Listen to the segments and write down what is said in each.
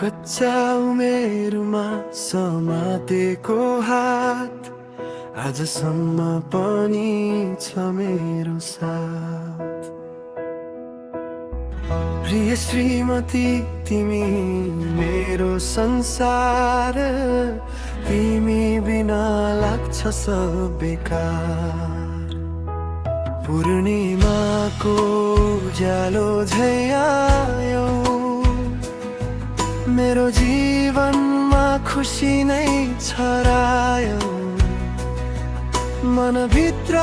बच्चा उमेरमा समातेको हात आजसम्म पनि छ मेरो साथ। प्रिय श्रीमती तिमी मेरो संसार, तिमी बिना लाग्छ सब बेकार। पूर्णिमाको उज्यालो झै आयो, मेरो जीवनमा खुसी नै छरायो। मनभित्र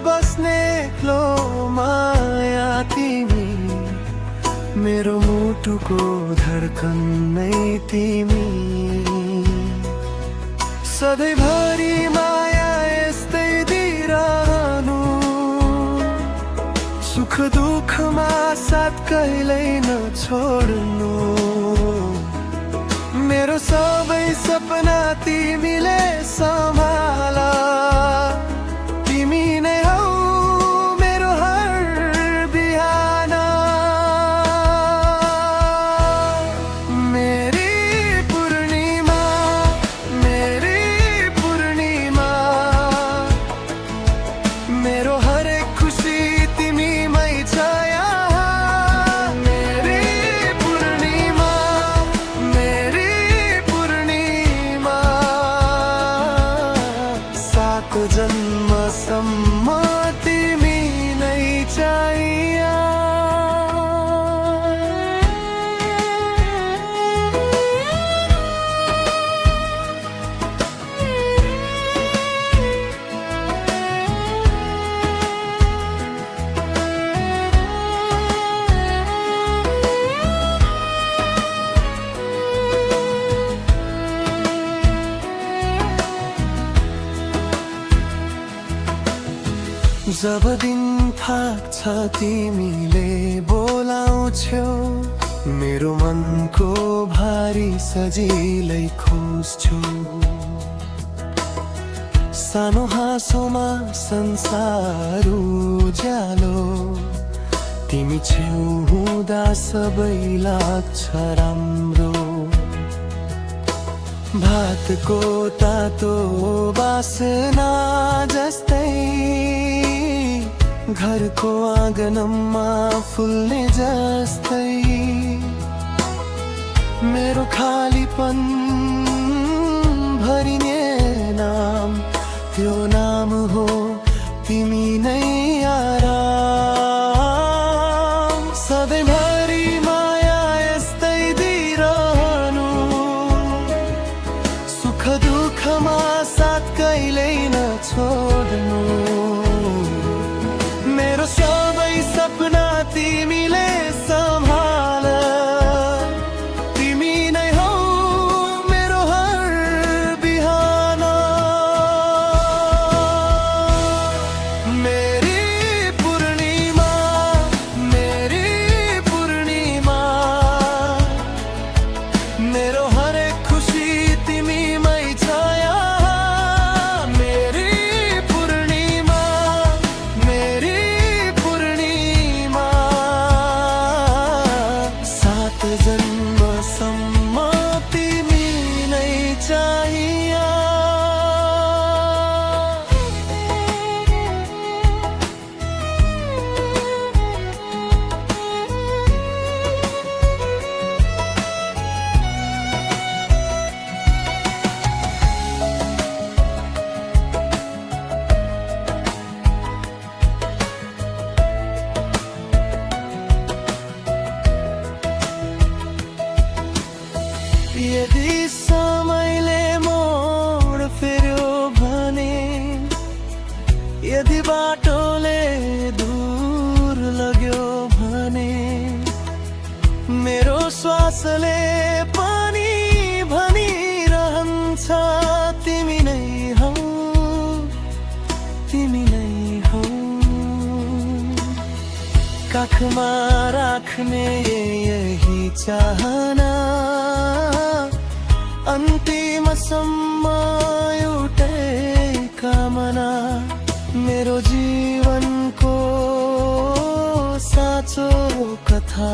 बस्ने एक्लो माया तिमी, मेरो मुटुको धड्कन नै तिमी। सधैँभरि माया यस्तै दिइरहनु, सुख दुःखमा साथ कहिल्यै नछोड्नु। मेरो सबै सपना तिमीले सम्हाल, तिमी नै हौ मेरो हर बिहान। मेरी पूर्णिमा, मेरी पूर्णिमा, मेरो हरेक खुसी तिमीमै छ यहाँ। मेरी पूर्णिमा, मेरी पूर्णिमा, सात जन्मसम्म तिमी नै चाहिए। जब दिन थाक्छ तिमीले बोलाउँछौ, मेरो मनको भारी सजिलै खोज्छु। सानो हाँसोमा संसार उज्यालो, तिमी छेउ हुँदा सबै लाग्छ राम्रो। भातको तातो बासना जस्तै घरको आँगनमा फुल्ने जस्तै, मेरो खालीपन भरिने नाम, त्यो नाम हो तिमी नै आराम। सधैँभरि माया यस्तै दिइरहनु, सुख दुःखमा साथ कहिल्यै नछोड्नु। मेरो सबै सपना तिमीले सम्हाल, तिमी नै हौ मेरो हर बिहान। मेरी पूर्णिमा, मेरी पूर्णिमा, मेरो हरेक खुसी तिमीमै छ यहाँ। मेरी पूर्णिमा, मेरी जन्मसम्म तिमी नै चाहिए। यदि समयले मोड फेर्यो भने, यदि बाटोले दूर लग्यो भने, मेरो श्वासले पनि भनिरहन्छ तिमी नै हौ, तिमी नै हौ। काखमा राख्ने यही चाहना, अन्तिमसम्म एउटै कामना। मेरो जीवनको साँचो कथा